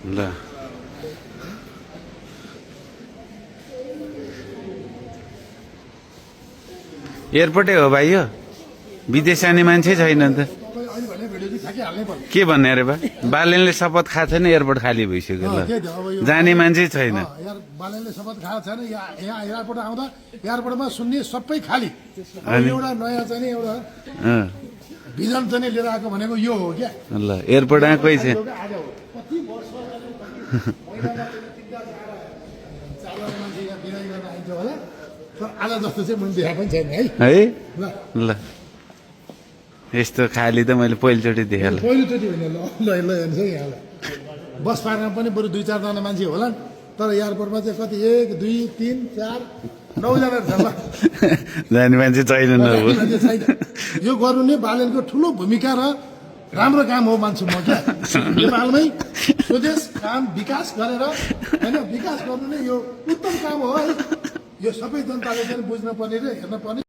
ल एयरपोर्टै हो भाइ यो विदेश जाने मान्छे छैन त के भन्ने अरे बा बालेनले शपथ खाएको छैन एयरपोर्ट खाली भइसक्यो ल जाने मान्छे छैन बालेनले शपथ खाएको छैन यहाँ एयरपोर्ट आउँदा एयरपोर्टमा सुन्ने सबै खाली एउटा नयाँ चाहिँ एउटा भिजन चाहिँ लिएर आएको भनेको यो हो क्या ल एयरपोर्ट आएकै छ आज जस्तो चाहिँ मैले देखा पनि छैन है ल यस्तो खाली त मैले पहिलोचोटि देखेँ पहिलोचोटि होइन ल ल हेर्नुहोस् है यहाँलाई बस पार्कमा पनि बरु 2-4 जना मान्छे होला तर एयरपोर्टमा चाहिँ कति 1 2 3 4 9 जना छ जाने मान्छे छैन यो गर्नु नै बालेनको ठुलो भूमिका र राम्रो काम हो मान्छु म क्या नेपालमै स्वदेश काम विकास गरेर होइन विकास गर्नु नै यो उत्तम काम हो है यो सबै जनताले चाहिँ बुझ्न पर्ने र हेर्न पर्ने